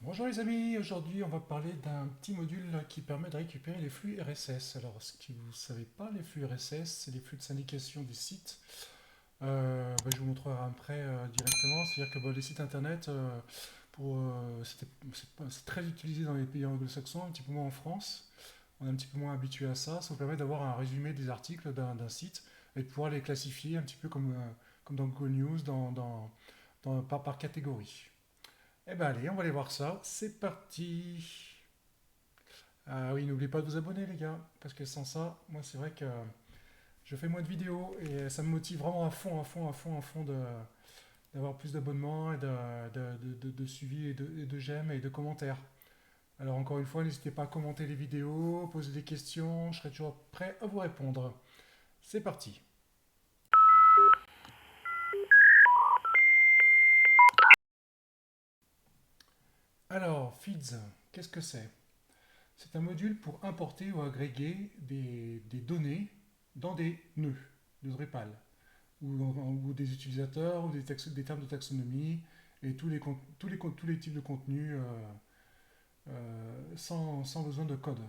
Bonjour les amis, aujourd'hui on va parler d'un petit module qui permet de récupérer les flux RSS. Alors ce que vous ne savez pas, les flux RSS, c'est les flux de syndication des sites. Je vous montrerai après directement, c'est-à-dire que les sites internet, c'est très utilisé dans les pays anglo-saxons, un petit peu moins en France. On est un petit peu moins habitué à ça. Ça vous permet d'avoir un résumé des articles d'un site et de pouvoir les classifier un petit peu comme dans Google News, par catégorie. Eh ben allez, on va aller voir ça. C'est parti. Ah oui, n'oubliez pas de vous abonner les gars, parce que sans ça, moi c'est vrai que je fais moins de vidéos et ça me motive vraiment à fond, à fond, à fond, à fond d'avoir plus d'abonnements et de suivi et de j'aime et de commentaires. Alors encore une fois, n'hésitez pas à commenter les vidéos, poser des questions, je serai toujours prêt à vous répondre. C'est parti. Alors, Feeds, qu'est-ce que c'est? C'est un module pour importer ou agréger des données dans des nœuds de Drupal, ou des utilisateurs, ou des termes de taxonomie, et tous les types de contenus sans besoin de code.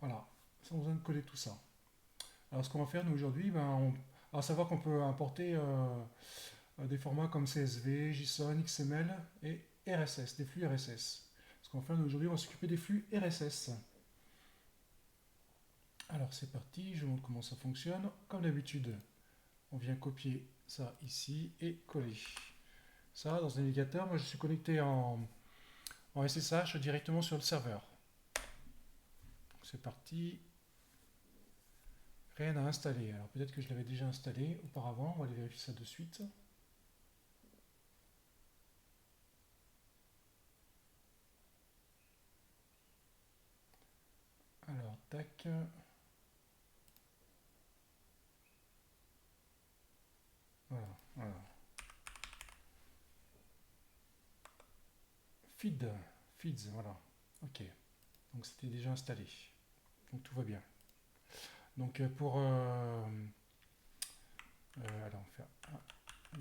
Voilà, sans besoin de coder tout ça. Alors ce qu'on va faire nous aujourd'hui, à savoir qu'on peut importer des formats comme CSV, JSON, XML et RSS, des flux RSS. Ce qu'on va faire nous aujourd'hui, on va s'occuper des flux RSS. Alors c'est parti, je vous montre comment ça fonctionne. Comme d'habitude, on vient copier ça ici et coller. Ça, dans un navigateur, moi je suis connecté en SSH directement sur le serveur. C'est parti, rien à installer. Alors peut-être que je l'avais déjà installé auparavant, on va aller vérifier ça de suite. Alors, tac. Voilà, voilà. Feed, feeds, voilà. Ok, donc c'était déjà installé. Donc tout va bien. Donc alors on va faire un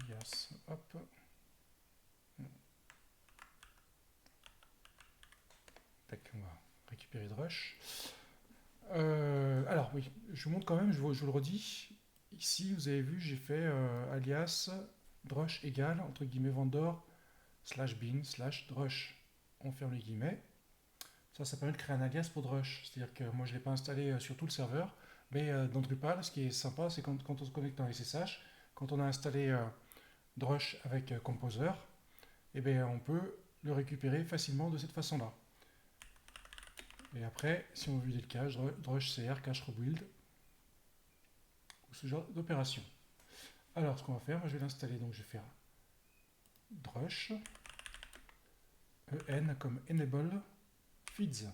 yes, hop. Tac, on va récupérer Drush. Alors oui, je vous montre quand même, je vous le redis. Ici, vous avez vu, j'ai fait alias drush égale, entre guillemets, vendor, slash bin, slash drush. On ferme les guillemets. Ça permet de créer un alias pour drush. C'est-à-dire que moi, je ne l'ai pas installé sur tout le serveur, mais dans Drupal, ce qui est sympa, c'est quand on se connecte en SSH, quand on a installé drush avec Composer, eh bien, on peut le récupérer facilement de cette façon-là. Et après, si on veut vider le cache, drush cr, cache rebuild, ou ce genre d'opération. Alors, ce qu'on va faire, je vais l'installer. Donc, je vais faire drush, en comme enable, feeds.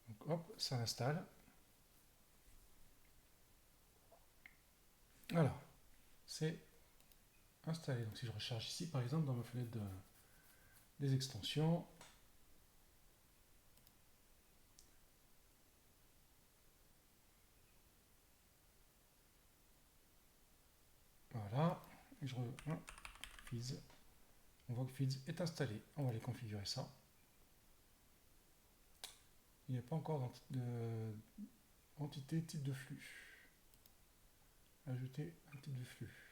Donc, hop, ça l'installe. Voilà, c'est installé. Donc, si je recharge ici, par exemple, dans ma fenêtre des extensions, voilà, et je feeds. On voit que feeds est installé. On va aller configurer ça. Il n'y a pas encore d'entité type de flux. Ajouter un type de flux.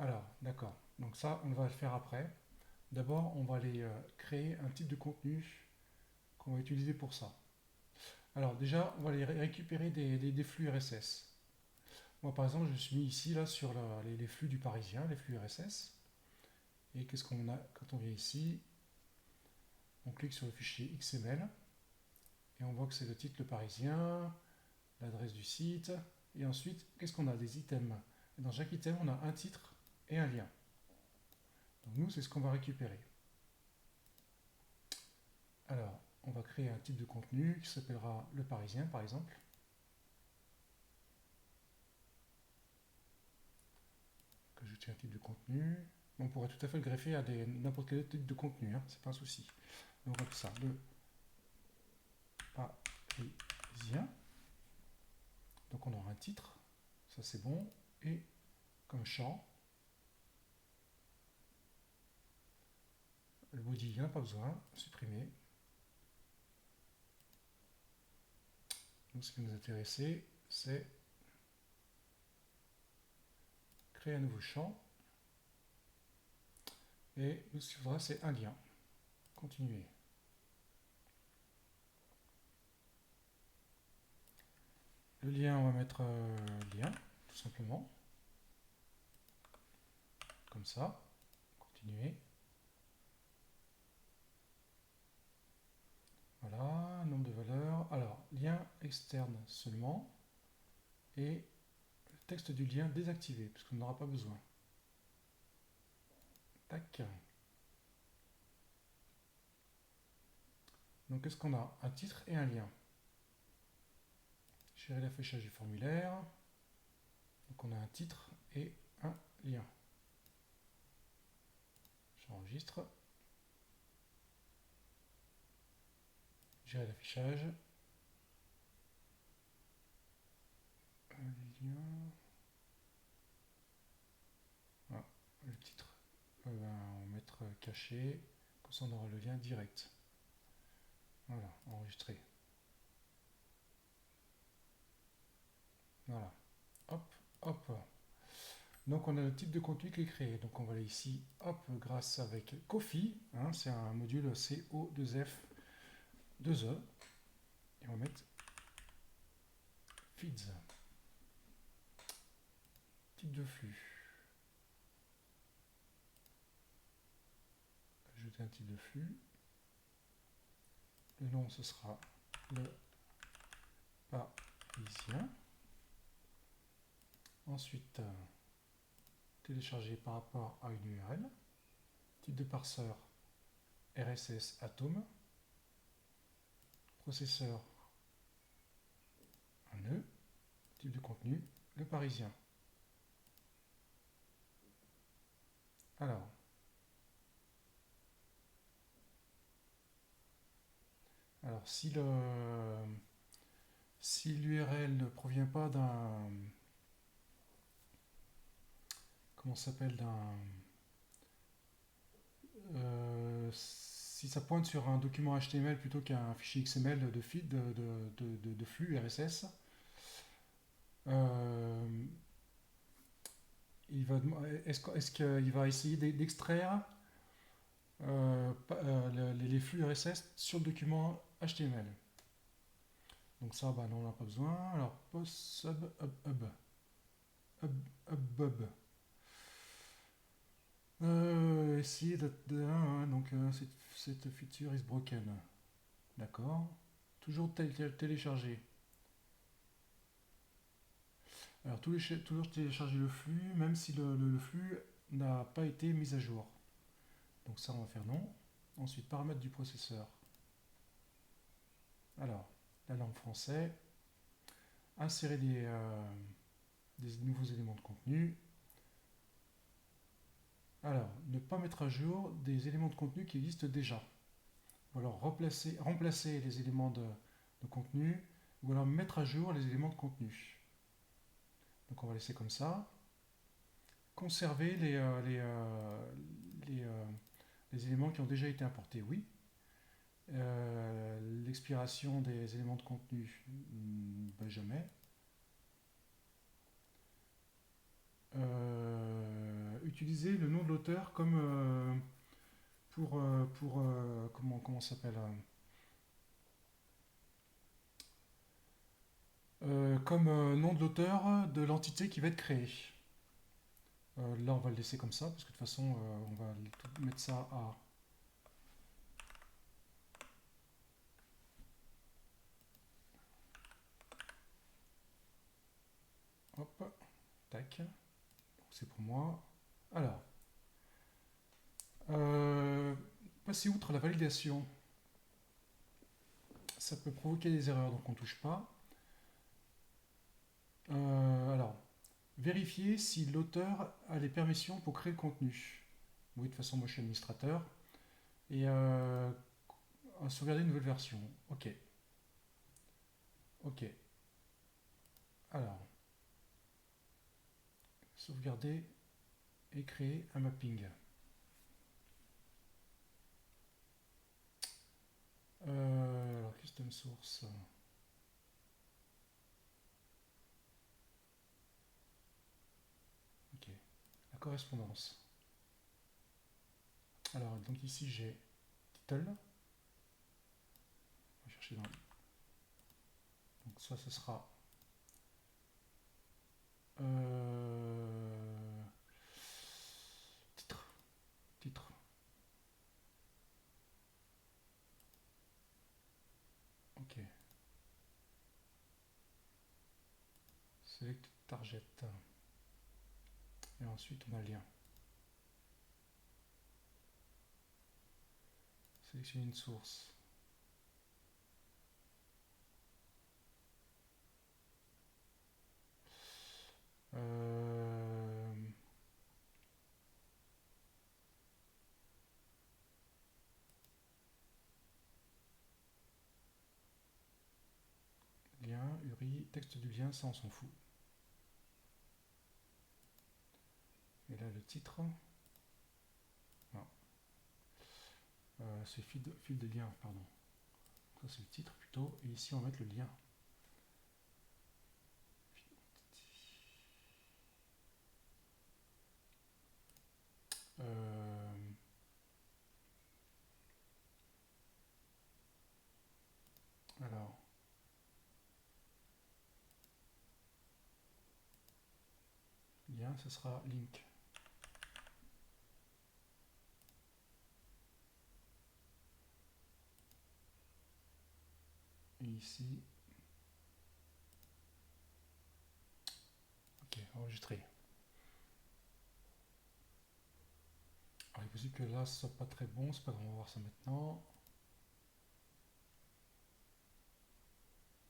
Alors, d'accord. Donc ça, on va le faire après. D'abord, on va aller créer un type de contenu qu'on va utiliser pour ça. Alors déjà, on va aller récupérer des flux RSS. Moi, par exemple, je suis mis ici là, sur les flux du Parisien, les flux RSS. Et qu'est-ce qu'on a quand on vient ici? On clique sur le fichier XML et on voit que c'est le titre Le Parisien, l'adresse du site. Et ensuite, qu'est-ce qu'on a? Des items. Et dans chaque item, on a un titre et un lien. Donc nous, c'est ce qu'on va récupérer. Alors, on va créer un type de contenu qui s'appellera Le Parisien, par exemple. Ajouter un type de contenu. On pourrait tout à fait le greffer à n'importe quel type de contenu, hein, c'est pas un souci. Donc on va faire ça, Le Parisien. on aura un titre, ça c'est bon, et comme champ, le body, il n'y en a pas besoin, supprimer. Donc ce qui nous intéressait, c'est créer un nouveau champ, et nous, ce qu'il faudra, c'est un lien. Continuer. Le lien, on va mettre lien, tout simplement. Comme ça. Continuer. Voilà, nombre de valeurs. Alors, lien externe seulement. Et le texte du lien désactivé, parce qu'on n'aura pas besoin. Tac. Donc, qu'est-ce qu'on a? Un titre et un lien. Gérer l'affichage du formulaire. Donc, on a un titre et un lien. J'enregistre. Gérer l'affichage. Lien. Ah, le titre. On va mettre caché. Comme ça, on aura le lien direct. Voilà, enregistré. Voilà. Hop, hop. Donc on a le type de contenu qui est créé. Donc on va aller ici, hop, grâce avec Ko-fi, hein, c'est un module CO2F2E. Et on va mettre feeds. Type de flux. Ajouter un type de flux. Le nom, ce sera le parisien. Ensuite, télécharger par rapport à une URL. Type de parseur RSS Atom. Processeur un nœud. Type de contenu, le parisien. Alors, si l'URL ne provient pas d'un, comment ça s'appelle, si ça pointe sur un document HTML plutôt qu'un fichier XML de feed, de flux RSS, est-ce qu'il va essayer d'extraire les flux RSS sur le document HTML? Donc ça, bah non, on n'a pas besoin. Alors, post sub hub. Essayer donc cette feature is broken. D'accord. Toujours télécharger. Alors toujours télécharger le flux, même si le flux n'a pas été mis à jour. Donc ça, on va faire non. Ensuite, paramètres du processeur. Alors, la langue français. Insérer des nouveaux éléments de contenu. Alors, ne pas mettre à jour des éléments de contenu qui existent déjà. Ou alors remplacer les éléments de contenu, ou alors mettre à jour les éléments de contenu. Donc on va laisser comme ça. Conserver les éléments qui ont déjà été importés, oui. L'expiration des éléments de contenu, jamais. Utiliser le nom de l'auteur comme comment ça s'appelle, comme nom de l'auteur de l'entité qui va être créée. Là, on va le laisser comme ça, parce que de toute façon, on va mettre ça à... Hop, tac. C'est pour moi. Alors, passer outre la validation, ça peut provoquer des erreurs, donc on ne touche pas. Alors, vérifier si l'auteur a les permissions pour créer le contenu. Oui, de toute façon, moi je suis administrateur. Et sauvegarder une nouvelle version. Ok. Ok. Alors, sauvegarder et créer un mapping. Alors, custom source. Ok, la correspondance. Alors, donc ici j'ai title. On va chercher dans. Donc, ça, ce sera. Titre. Titre. Ok. Select target. Et ensuite, on a lien. Sélectionner une source. Lien, URI, texte du lien, ça on s'en fout. Et là le titre, c'est fil de lien, pardon. Ça c'est le titre plutôt, et ici on va mettre le lien. Alors, lien, ce sera link. Et ici, ok, enregistrer. Alors, il est possible que là ce soit pas très bon, c'est pas grave, on va voir ça maintenant.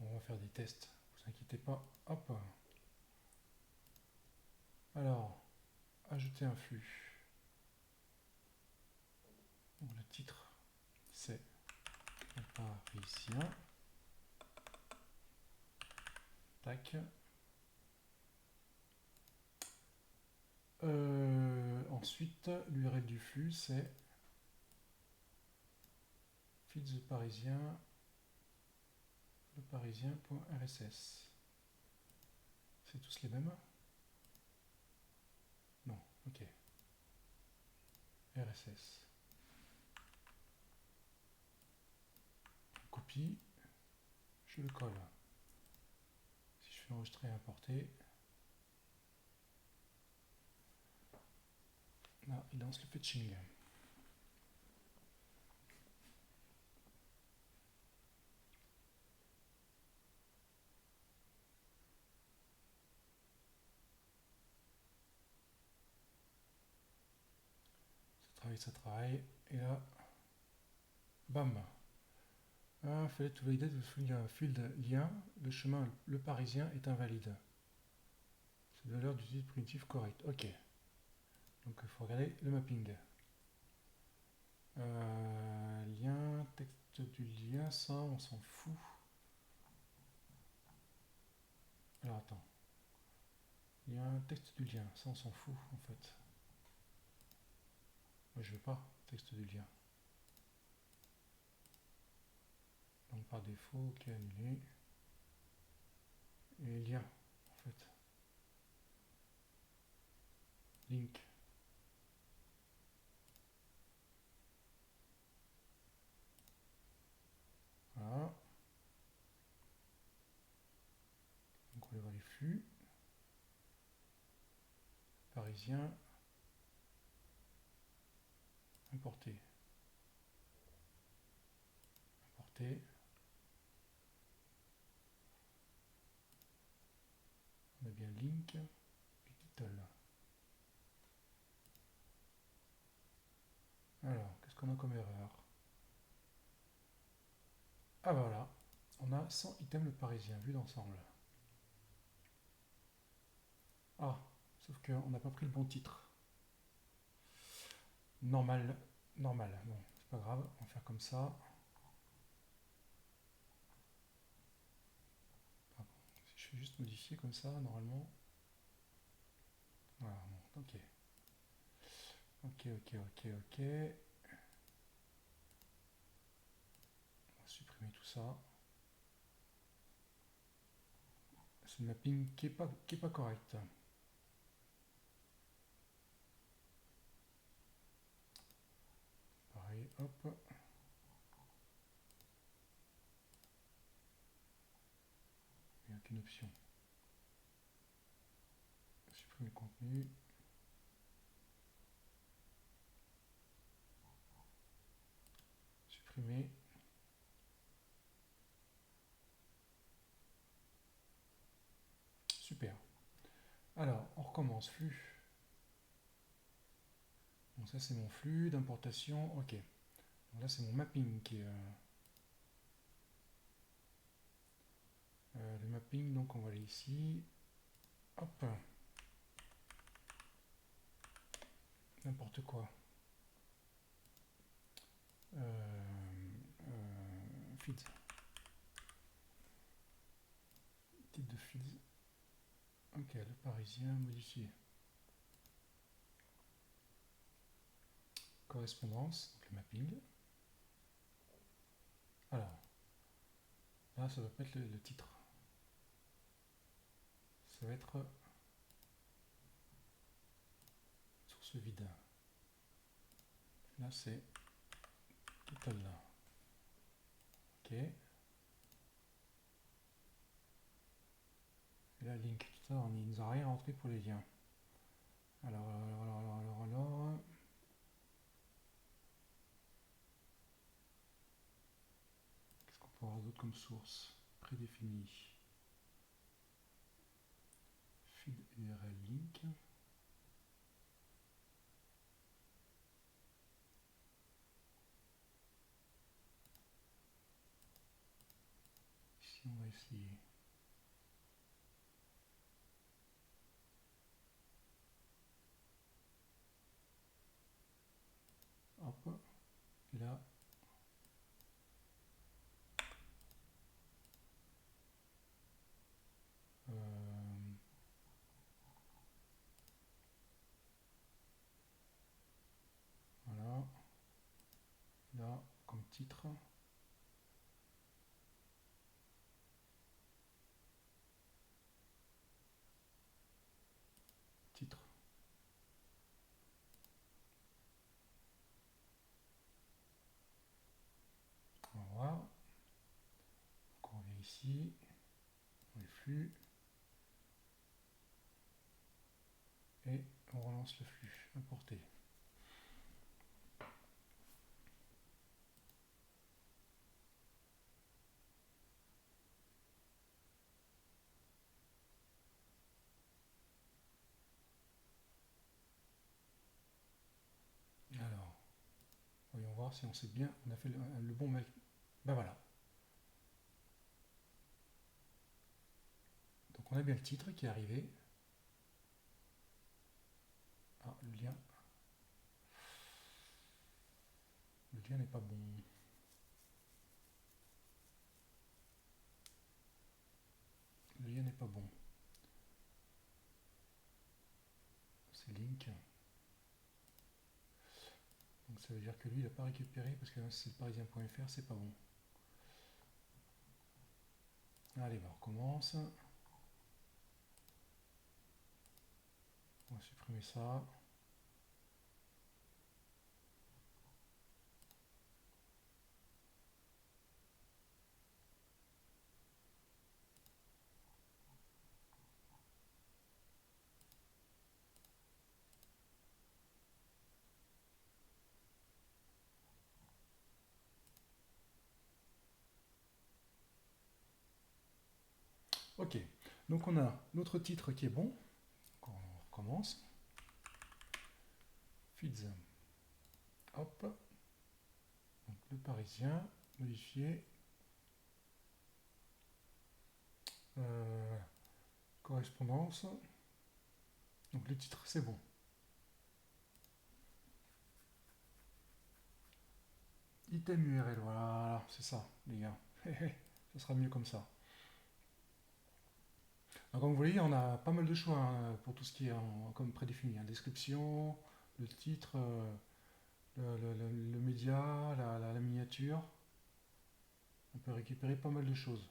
On va faire des tests, vous inquiétez pas. Hop. Alors, ajouter un flux. Donc, le titre, c'est le parisien. Tac. Ensuite, l'URL du flux, c'est feeds parisien, le parisien.rss. C'est tous les mêmes? Non, ok. RSS. Copie, je le colle. Si je fais enregistrer et importer, là, il lance le fetching. Ça travaille, et là, bam. Fallait to validate the field lien, le chemin le parisien est invalide. Cette valeur d'utilité primitive correcte. Ok. Donc il faut regarder le mapping. Lien, texte du lien, ça on s'en fout. Alors attends. Lien, texte du lien, ça on s'en fout en fait. Moi je veux pas texte du lien. Donc par défaut, ok, annulé. Et lien en fait. Link. Voilà. Donc on va voir les flux. Parisien. Importer. Importer. On a bien link et title. Alors, qu'est-ce qu'on a comme erreur? Ah bah voilà, on a 100 items le parisien, vu d'ensemble. Ah, sauf qu'on n'a pas pris le bon titre. Normal, normal. Bon, c'est pas grave, on va faire comme ça. Pardon. Si je fais juste modifier comme ça, normalement. Voilà, bon, ok. Ok, ok, ok, ok. On va supprimer tout ça. C'est le mapping qui est pas correct. Pareil, hop. Il n'y a qu'une option. Supprimer le contenu. Supprimer. Super. Alors, on recommence. Flux. Bon, ça c'est mon flux d'importation. Ok. Donc là c'est mon mapping qui est. Le mapping, donc on va aller ici. Hop. N'importe quoi. Feeds. Type de feeds. Ok, le parisien modifié. Correspondance, donc le mapping. Alors, là ça va pas être le titre. Ça va être source vide. Là c'est total là. Ok. Et là link, tout ça, on ne nous a rien rentré pour les liens. Alors. Qu'est-ce qu'on peut avoir d'autre comme source prédéfinie? Feed URL link. Ici on va essayer. Hop. Et là. Euh, voilà. Là, comme titre. Titre. On va voir. Donc on revient ici. On les flux. Et on relance le flux. Importer. Alors, voyons voir si on sait bien. On a fait le bon mec. Ben voilà. Donc on a bien le titre qui est arrivé. Ah, le lien. Le lien n'est pas bon. Le lien n'est pas bon. C'est link. Donc ça veut dire que lui, il n'a pas récupéré parce que c'est le parisien.fr, c'est pas bon. Allez, on recommence. On va supprimer ça. Ok. Donc on a notre titre qui est bon. Donc on recommence. Feeds. Hop. Donc le parisien, modifié. Correspondance. Donc le titre, c'est bon. Item URL, voilà, c'est ça, les gars. Ça sera mieux comme ça. Alors, comme vous voyez, on a pas mal de choix hein, pour tout ce qui est comme prédéfini, hein. Description, le titre, le média, la miniature. On peut récupérer pas mal de choses.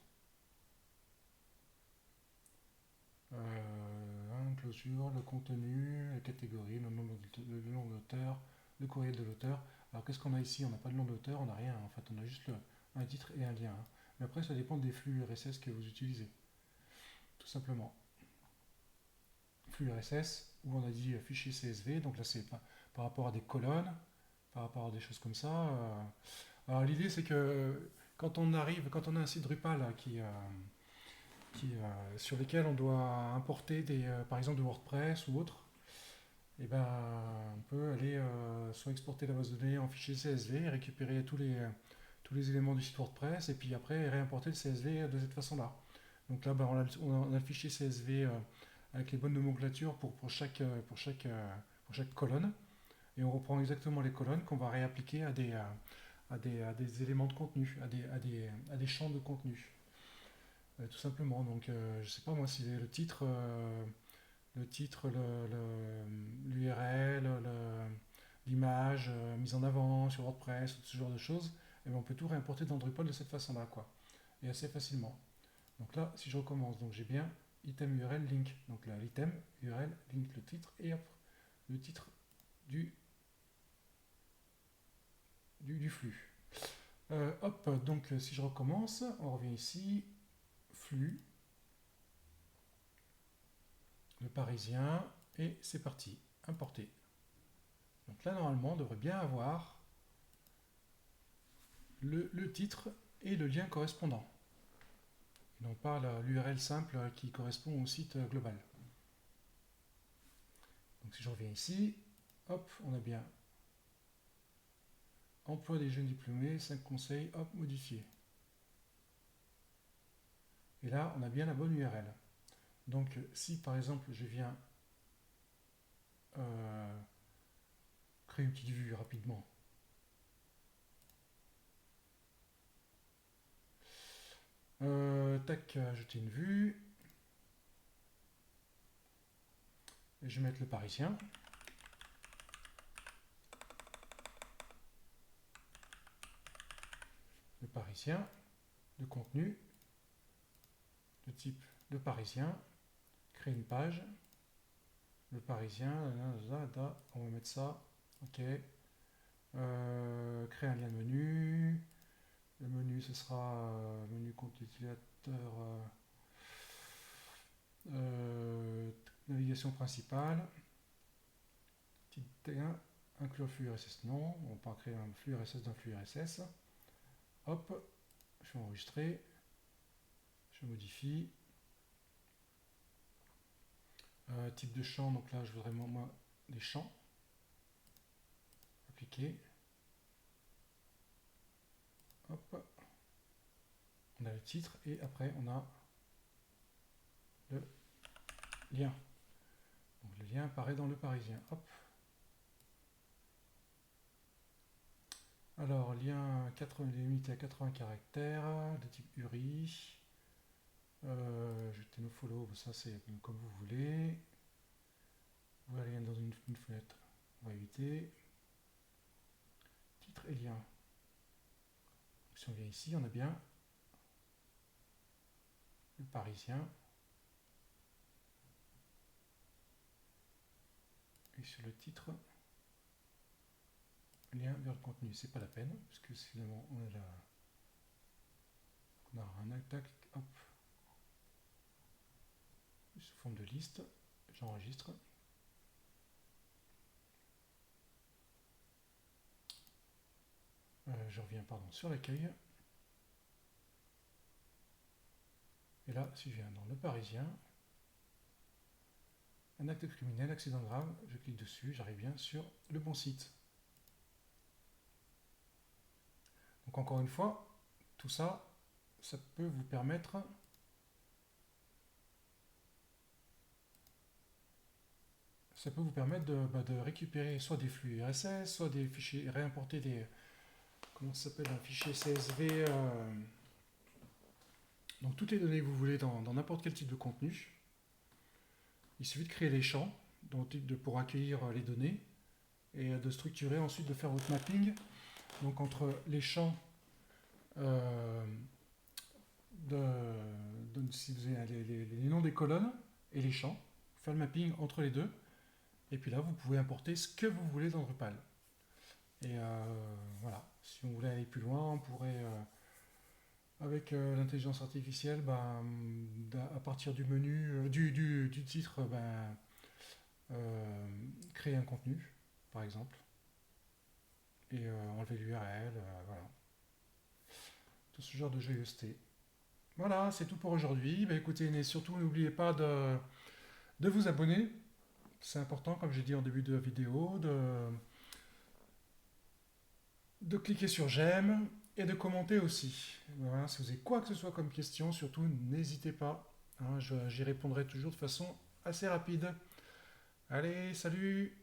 Closure, le contenu, la catégorie, le nom de l'auteur, le courriel de l'auteur. Alors qu'est-ce qu'on a ici? On n'a pas de nom d'auteur, on n'a rien. En fait, on a juste un titre et un lien, hein. Mais après, ça dépend des flux RSS que vous utilisez, tout simplement. Flux RSS, où on a dit fichier CSV, donc là c'est par rapport à des colonnes, par rapport à des choses comme ça. Alors l'idée c'est que quand on a un site Drupal sur lesquels on doit importer par exemple de WordPress ou autre, et ben, on peut aller soit exporter la base de données en fichier CSV, récupérer tous les éléments du site WordPress, et puis après réimporter le CSV de cette façon-là. Donc là, ben, on a le fichier CSV avec les bonnes nomenclatures pour chaque colonne, et on reprend exactement les colonnes qu'on va réappliquer à des éléments de contenu, à des champs de contenu. Tout simplement. Donc, je ne sais pas moi si le titre, l'URL, l'image mise en avant sur WordPress, ou ce genre de choses, et bien on peut tout réimporter dans Drupal de cette façon-là, quoi. Et assez facilement. Donc là, si je recommence, donc j'ai bien item URL link. Donc là, l'item URL link, le titre, et hop, le titre du flux. Hop, donc si je recommence, on revient ici, flux, le parisien, et c'est parti, importer. Donc là, normalement, on devrait bien avoir le titre et le lien correspondant. Et non pas l'URL simple qui correspond au site global. Donc si je reviens ici, hop, on a bien emploi des jeunes diplômés, 5 conseils, hop, modifier. Et là, on a bien la bonne URL. Donc si par exemple je viens créer une petite vue rapidement, tac, ajouter une vue, et je vais mettre le parisien. Le parisien, le contenu, le type de parisien, créer une page, le parisien, on va mettre ça, ok. Créer un lien de menu, le menu ce sera menu compte utilisateur, navigation principale, petit 1, inclure flux RSS, non, on va pas créer un flux RSS d'un flux RSS, hop, je vais enregistrer, je modifie, type de champ, donc là je voudrais moi des champs, appliquer, hop, on a le titre et après on a le lien. Donc le lien apparaît dans le parisien, hop. Alors, lien limité à 80 caractères, de type URI. Jeter nos follow, ça c'est comme vous voulez. Ouvrir lien dans une fenêtre, on va éviter. Titre et lien. Donc, si on vient ici, on a bien le parisien. Et sur le titre, lien vers le contenu. C'est pas la peine, puisque finalement on a un attaque, hop, sous forme de liste. J'enregistre. Je reviens sur l'accueil. Et là, si je viens dans le parisien, un acte criminel, accident grave, je clique dessus, j'arrive bien sur le bon site. Donc encore une fois, tout ça, ça peut vous permettre de récupérer soit des flux RSS, soit des fichiers, réimporter comment ça s'appelle, un fichier CSV, donc toutes les données que vous voulez dans n'importe quel type de contenu. Il suffit de créer les champs pour accueillir les données et de structurer ensuite, de faire votre mapping. Donc entre les champs euh, de, si vous avez les noms des colonnes et les champs, faire le mapping entre les deux. Et puis là, vous pouvez importer ce que vous voulez dans Drupal. Et voilà, si on voulait aller plus loin, on pourrait, avec l'intelligence artificielle, à partir du menu, du titre, créer un contenu, par exemple, et enlever l'URL, voilà. Tout ce genre de joyeuseté. Voilà, c'est tout pour aujourd'hui. Bah, écoutez, surtout n'oubliez pas de vous abonner. C'est important, comme j'ai dit en début de vidéo, de cliquer sur j'aime et de commenter aussi. Voilà, si vous avez quoi que ce soit comme question, surtout n'hésitez pas. Hein, j'y répondrai toujours de façon assez rapide. Allez, salut!